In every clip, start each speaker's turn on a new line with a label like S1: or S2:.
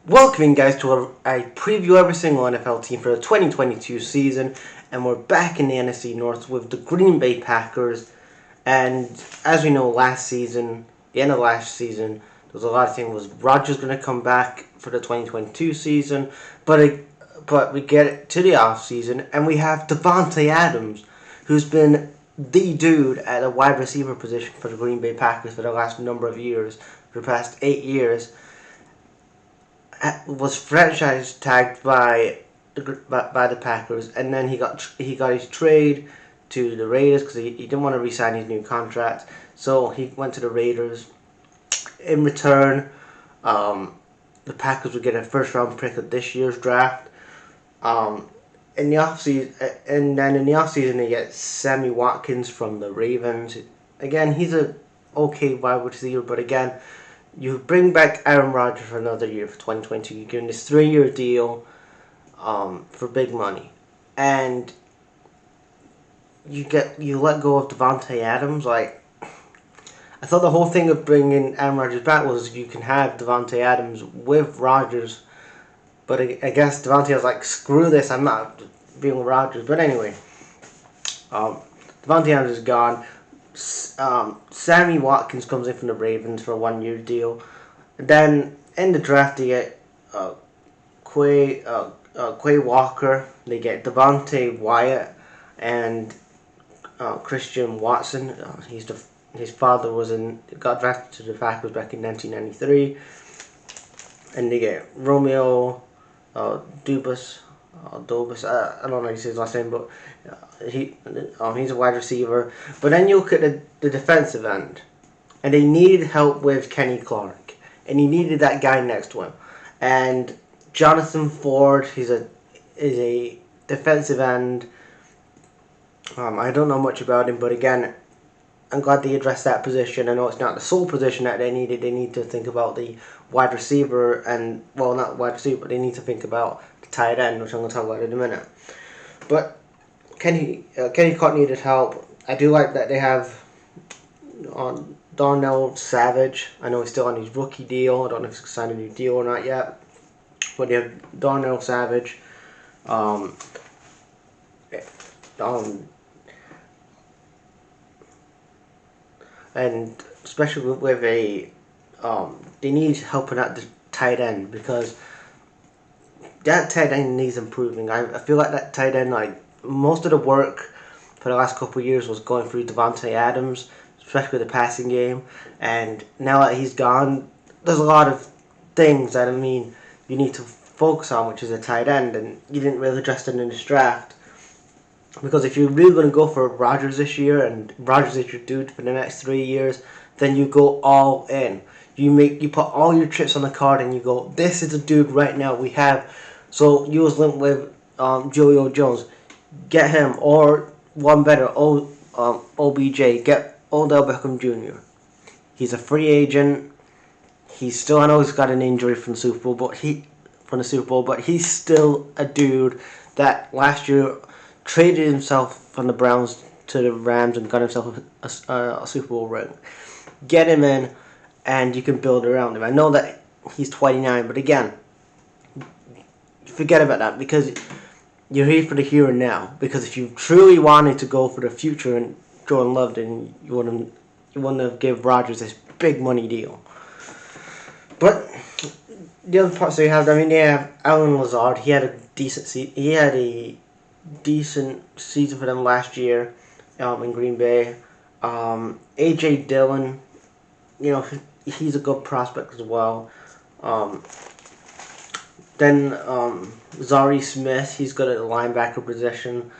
S1: Welcoming guys to a preview of every single NFL team for the 2022 season, and we're back in the NFC North with the Green Bay Packers. And as we know, the end of last season, there was a lot of things. Was Rodgers going to come back for the 2022 season? But we get to the off season, and we have Davante Adams, who's been the dude at the wide receiver position for the Green Bay Packers for the last number of years, for the past 8 years. Was franchise tagged by the Packers, and then he got his trade to the Raiders because he didn't want to re-sign his new contract, so he went to the Raiders. In return, the Packers would get a first round pick of this year's draft. In the offseason, and then in the offseason they get Sammy Watkins from the Ravens. Again, he's a okay wide receiver, but again, you bring back Aaron Rodgers for another year for 2022. You give him this 3-year deal for big money, and you let go of Davante Adams. Like, I thought the whole thing of bringing Aaron Rodgers back was you can have Davante Adams with Rodgers, but I guess Davante was like, screw this, I'm not being with Rodgers. But anyway, Davante Adams is gone. Sammy Watkins comes in from the Ravens for a 1-year deal. Then in the draft they get Quay Walker. They get Devontae Wyatt and Christian Watson. His father got drafted to the Packers back in 1993. And they get Romeo Dubas. Dobus, I don't know how to say his last name, but he's a wide receiver. But then you look at the defensive end, and they needed help with Kenny Clark, and he needed that guy next to him. And Jonathan Ford, is a defensive end. I don't know much about him, but again, I'm glad they addressed that position. I know it's not the sole position that they needed. They need to think about the wide receiver, and well, not wide receiver, but they need to think about the tight end, which I'm going to talk about in a minute. But Kenny Clark needed help. I do like that they have Darnell Savage. I know he's still on his rookie deal. I don't know if he's signed a new deal or not yet. But they have Darnell Savage. And especially with they need help at the tight end, because that tight end needs improving. I feel like that tight end, like, most of the work for the last couple of years was going through Davante Adams, especially with the passing game. And now that he's gone, there's a lot of things that you need to focus on, which is a tight end, and you didn't really address it in this draft. Because if you're really going to go for Rodgers this year, and Rodgers is your dude for the next 3 years, then you go all in. You put all your chips on the card, and you go, this is the dude right now we have. So you was linked with Julio Jones. Get him, or one better, OBJ. Get Odell Beckham Jr. He's a free agent. I know he's got an injury from the Super Bowl, but he's still a dude that last year traded himself from the Browns to the Rams and got himself a Super Bowl ring. Get him in, and you can build around him. I know that he's 29, but again, forget about that, because you're here for the here and now. Because if you truly wanted to go for the future and Jordan Love, then you wouldn't have give Rodgers this big money deal. But the other parts they have Allen Lazard. He had a decent season for them last year in Green Bay. AJ Dillon, he's a good prospect as well. Then Zari Smith, he's good at the linebacker position.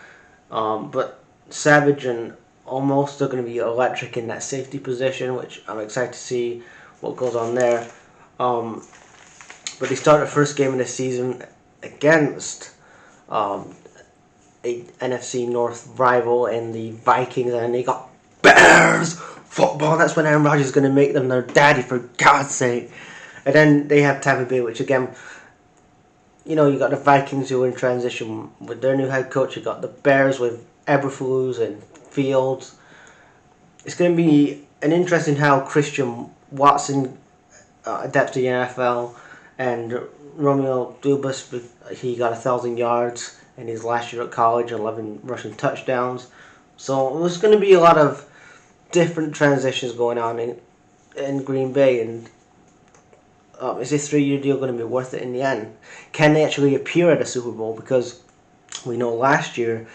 S1: But Savage and Almost are going to be electric in that safety position, which I'm excited to see what goes on there. But they start the first game of the season against a NFC North rival in the Vikings, and they got Bears football. That's when Aaron Rodgers is going to make them their daddy, for God's sake. And then they have Tampa Bay, which again, you got the Vikings who are in transition with their new head coach. You got the Bears with Eberflus and Fields. It's going to be an interesting how Christian Watson adapts to the NFL, and Romeo Dubas, he got 1,000 yards in his last year at college, 11 rushing touchdowns. So there's going to be a lot of different transitions going on in Green Bay, and is this 3-year deal going to be worth it in the end? Can they actually appear at a Super Bowl? Because we know last year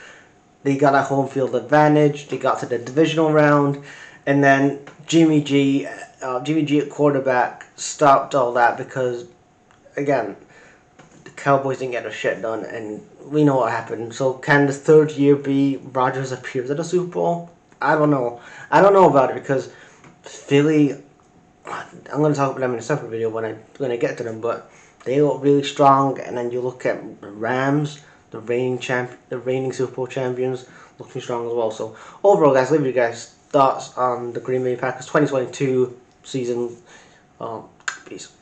S1: they got a home field advantage, they got to the divisional round, and then Jimmy G at quarterback stopped all that because, again, the Cowboys didn't get their shit done, and we know what happened. So can the 3rd year be Rodgers appears at a Super Bowl? I don't know. I don't know about it because Philly, I'm going to talk about them in a separate video when I get to them, but they look really strong. And then you look at the Rams, the reigning Super Bowl champions, looking strong as well. So overall, guys, leave your guys' thoughts on the Green Bay Packers 2022 season. Peace.